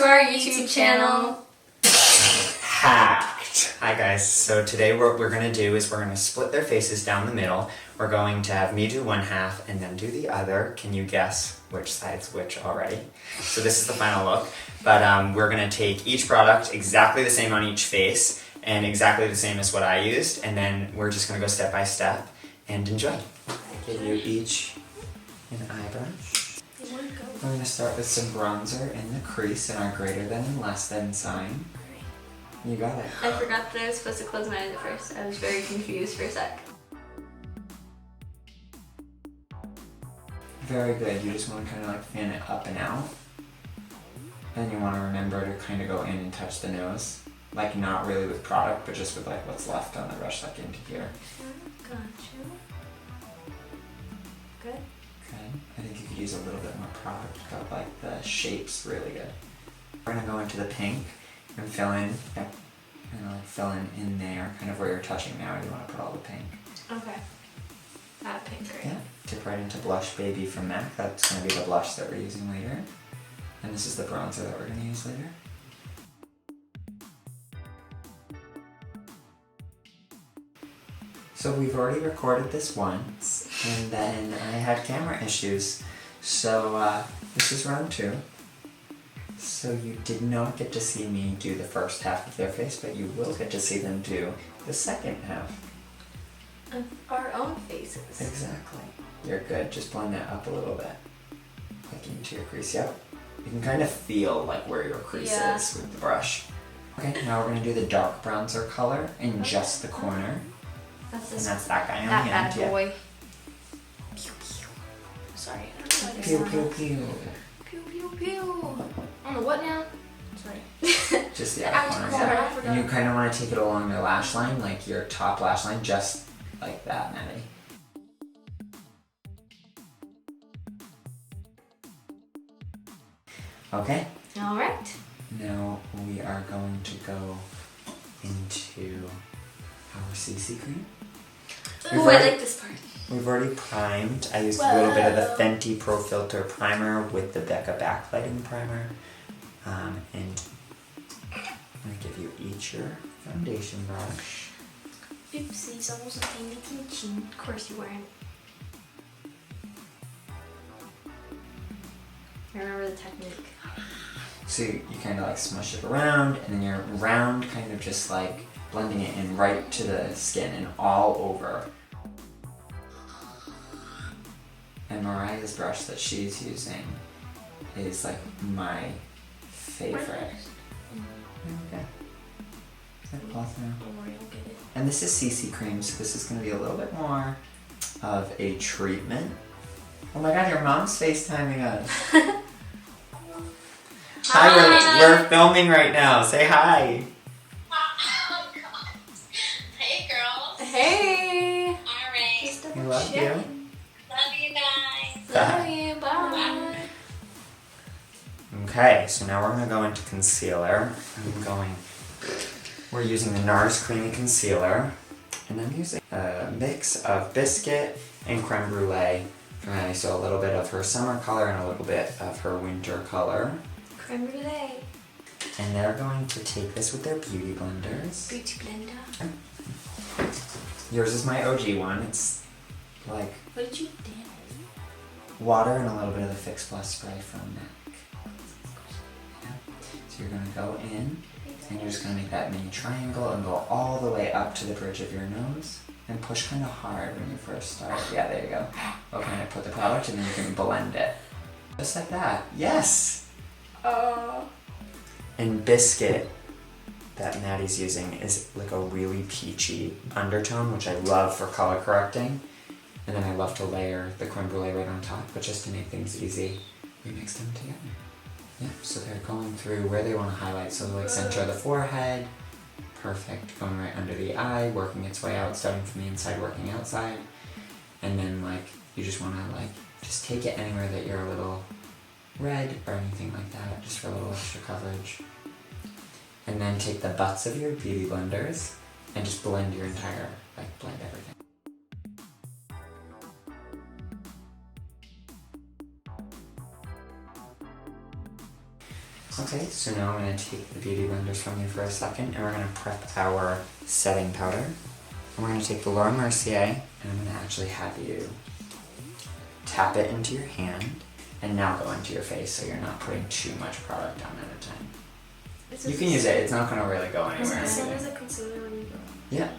to our YouTube channel. Hacked! Hi guys, so today what we're going to do is we're going to split their faces down the middle. We're going to have me do one half and then do the other. Can you guess which side's which already? So this is the final look. But we're going to take each product exactly the same on each face and exactly the same as what I used, and then we're just going to go step by step and enjoy. Give you each an eye brush. We're going to start with some bronzer in the crease in our greater than and less than sign. You got it. I forgot that I was supposed to close my eyes at first. I was very confused for a sec. Very good. You just want to kind of like fan it up and out. And you want to remember to kind of go in and touch the nose. Like not really with product, but just with like what's left on the brush, like into here. Gotcha. Good. Okay. I think you could use a little bit more product, but like the shape's really good. We're going to go into the pink and fill in. Yep. And like fill in there, kind of where you're touching now. You want to put all the pink. Okay. That pink, right? Yeah. Dip right into Blush Baby from MAC. That's going to be the blush that we're using later. And this is the bronzer that we're going to use later. So we've already recorded this once, and then I had camera issues. So this is round 2. So you did not get to see me do the first half of their face, but you will get to see them do the second half. Of our own faces. Exactly. You're good. Just blend that up a little bit. Like into your crease. Yep. You can kind of feel like where your crease is with the brush. Okay, now we're going to do the dark bronzer color in just the corner. And that's that guy on the end. That bad boy. Yeah. Pew pew. Sorry, I don't know what Pew pew pew. Pew pew pew. On the what now? Sorry. Just the outer corner. Yeah. And you kind of want to take it along your lash line, like your top lash line, just like that, Maddie. Okay. All right. Now we are going to go into our CC cream. Ooh, I like this part. We've already primed. I used a little bit of the Fenty Pro Filter primer with the Becca backlighting primer. And I'm going to give you each your foundation brush. Oopsies, almost a tiny chin. Of course you weren't. I remember the technique. So you kind of like smush it around, and then you're round kind of just like blending it in right to the skin and all over. And Mariah's brush that she's using is like my favorite. Okay. Is that cloth now? Don't worry, I'll get it. And this is CC cream, so this is going to be a little bit more of a treatment. Oh my god, your mom's FaceTiming us. Hi, we're filming right now. Say hi. Oh god. Hey girls. Hey! Alright. We love you. Love you guys. Love you, bye. Okay, so now we're going to go into concealer. We're using the Nars Creamy Concealer. And I'm using a mix of Biscuit and Creme Brulee for Maddie. So a little bit of her summer color and a little bit of her winter color. Creme brulee. And they're going to take this with their beauty blenders. Beauty blender. Yours is my OG one. It's like What did you do? water and a little bit of the Fix Plus spray from MAC. Yeah. So you're going to go in and you're just going to make that mini triangle and go all the way up to the bridge of your nose and push kind of hard when you first start. Yeah, there you go. Okay, put the product and then you can blend it. Just like that. Yes! And Biscuit that Maddie's using is like a really peachy undertone, which I love for color correcting. And then I love to layer the creme brulee right on top, but just to make things easy, we mix them together. Yeah, so they're going through where they want to highlight. So like center of the forehead, perfect, going right under the eye, working its way out, starting from the inside, working outside. And then like, you just want to like, just take it anywhere that you're a little red or anything like that, just for a little extra coverage. And then take the butts of your beauty blenders and just blend your entire, like blend everything. Okay, so now I'm going to take the beauty blenders from you for a second and we're going to prep our setting powder. And we're going to take the Laura Mercier and I'm going to actually have you tap it into your hand and now go into your face so you're not putting too much product on at a time. You can use it, it's not going to really go anywhere. Is it the same as a concealer when you go? Yeah.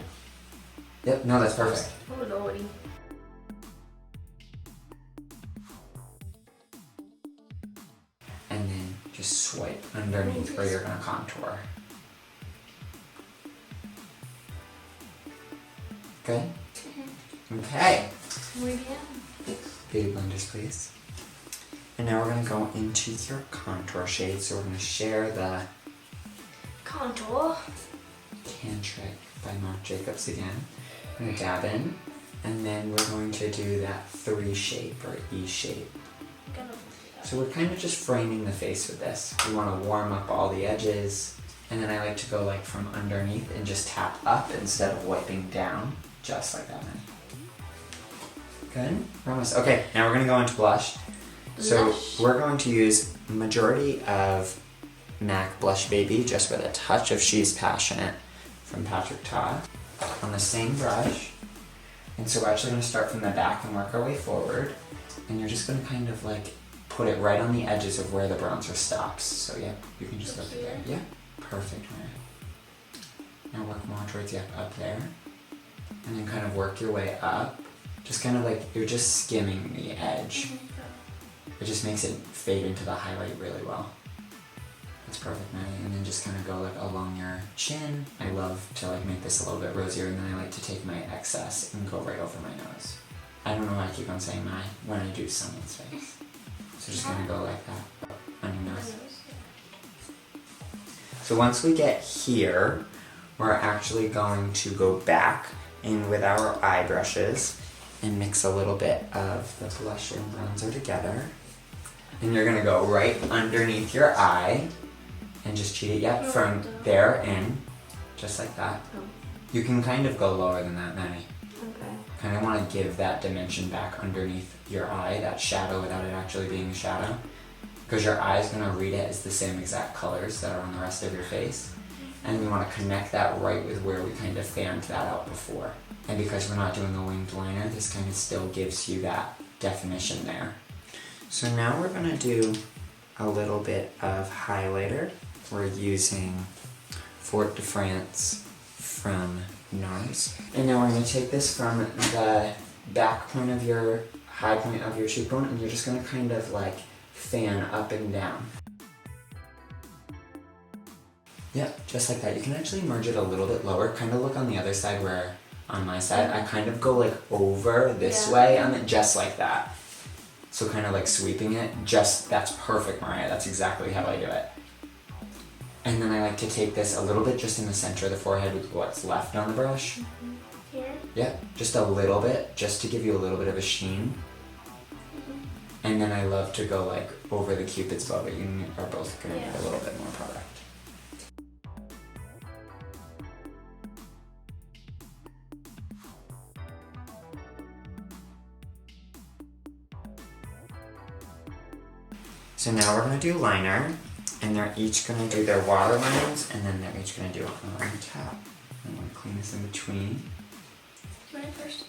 Yep, no, that's perfect. Oh, lordy. And then just swipe underneath where you're going to contour. Good? Okay. Muy bien. Beauty blenders, please. And now we're going to go into your contour shade. So we're going to share the Contour. Tantric by Marc Jacobs again. I'm going to dab in. And then we're going to do that 3 shape or E shape. So we're kind of just framing the face with this. We want to warm up all the edges. And then I like to go like from underneath and just tap up instead of wiping down. Just like that. Good? Promise. Okay, now we're going to go into blush. So we're going to use majority of MAC Blush Baby just with a touch of She's Passionate from Patrick Todd on the same brush. And so we're actually going to start from the back and work our way forward. And you're just going to kind of like put it right on the edges of where the bronzer stops. So yeah, you can just go through there. Yeah, perfect, Mary. Now work more towards, yeah, up there. And then kind of work your way up. Just kind of like, you're just skimming the edge. It just makes it fade into the highlight really well. That's perfect, Maddie. And then just kind of go like along your chin. I love to like make this a little bit rosier, and then I like to take my excess and go right over my nose. I don't know why I keep on saying my when I do someone's face. So just gonna go like that on your nose. So once we get here, we're actually going to go back in with our eye brushes and mix a little bit of the blush and bronzer together. And you're gonna go right underneath your eye and just cheat it, yep, from there in, just like that. You can kind of go lower than that, Maddie. Okay. Kind of want to give that dimension back underneath your eye, that shadow without it actually being a shadow. Because your eye is going to read it as the same exact colors that are on the rest of your face. And we want to connect that right with where we kind of fanned that out before. And because we're not doing a winged liner, this kind of still gives you that definition there. So now we're going to do a little bit of highlighter. We're using Fort de France from Nars. And now we're going to take this from the back point of your high point of your cheekbone, and you're just going to kind of like fan up and down. Yep, just like that. You can actually merge it a little bit lower. Kind of look on the other side where, on my side, I kind of go like over this way on it, just like that. So kind of like sweeping it, just, that's perfect, Mariah. That's exactly how I do it. And then I like to take this a little bit just in the center of the forehead with what's left on the brush. Here? Yeah, just a little bit, just to give you a little bit of a sheen. And then I love to go like over the Cupid's bow, but you are both going to get a little bit more product. So now we're going to do liner, and they're each going to do their waterlines, and then they're each going to do it on the top. I'm going to clean this in between. Mine first.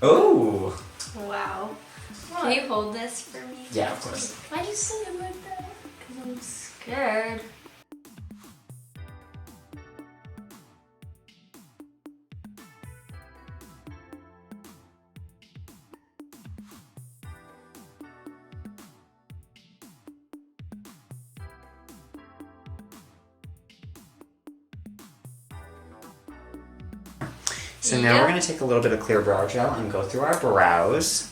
Oh! Wow. Can you hold this for me? Yeah, of course. Why'd you say it like that? Because I'm scared. So now we're going to take a little bit of clear brow gel and go through our brows.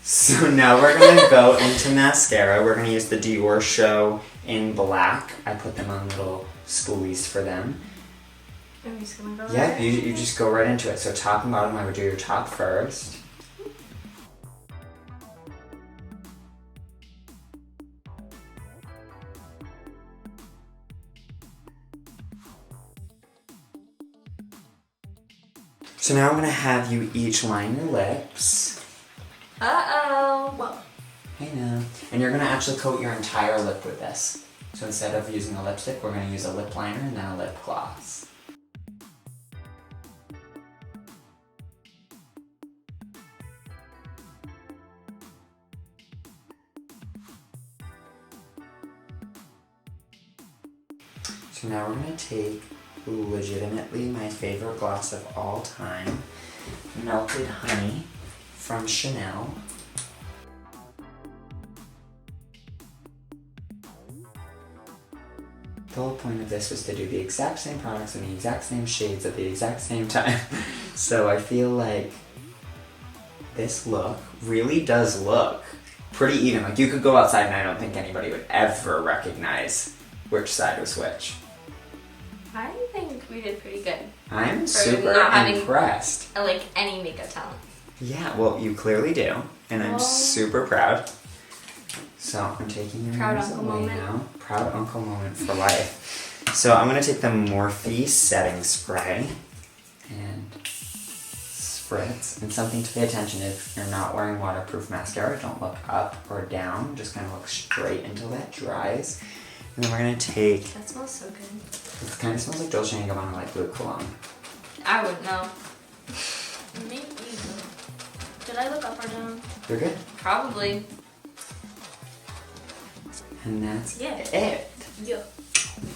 So now we're going to go into mascara. We're going to use the Dior Show in black. I put them on little spoolies for them. I'm just going to go Yeah, you just go right into it. So top and bottom, I would do your top first. So now I'm going to have you each line your lips. Uh-oh. Well, Hey now. And you're gonna actually coat your entire lip with this. So instead of using a lipstick, we're gonna use a lip liner and then a lip gloss. So now we're gonna take legitimately my favorite gloss of all time, Melted Honey from Chanel. The whole point of this was to do the exact same products in the exact same shades at the exact same time. So I feel like this look really does look pretty even. Like you could go outside and I don't think anybody would ever recognize which side was which. I think we did pretty good. I'm For super not having- impressed. Like any makeup talent. Yeah, well, you clearly do, and I'm Oh. super proud. So I'm taking your Proud nails uncle away moment. now. Proud uncle moment for life. So I'm gonna take the Morphe setting spray and spritz. And something to pay attention: if you're not wearing waterproof mascara, don't look up or down. Just kind of look straight until that dries. And then we're gonna take. That smells so good. It kind of smells like Dolce & Gabbana light blue cologne. I wouldn't know. Maybe. Did I look up or down? You're good. Probably. And that's Yeah. it. Yeah.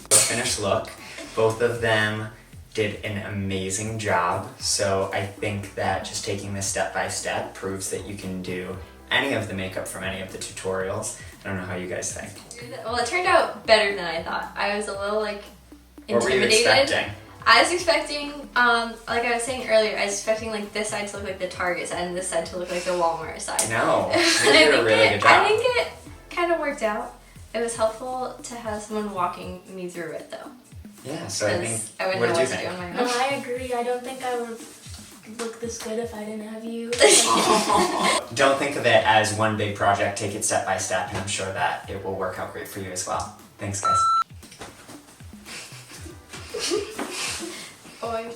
The finished look. Both of them did an amazing job. So I think that just taking this step by step proves that you can do any of the makeup from any of the tutorials. I don't know how you guys think. Well, it turned out better than I thought. I was a little like What were you intimidated. expecting? I was expecting, like I was saying earlier, I was expecting like this side to look like the Target side and this side to look like the Walmart side. No, you And did a really good job. I think it kind of worked out. It was helpful to have someone walking me through it though. Yeah, so I think, Because I wouldn't what know did you what to do think? on my No, own. I agree. I don't think I would look this good if I didn't have you. Don't think of it as one big project, take it step by step, and I'm sure that it will work out great for you as well. Thanks, guys. Oi.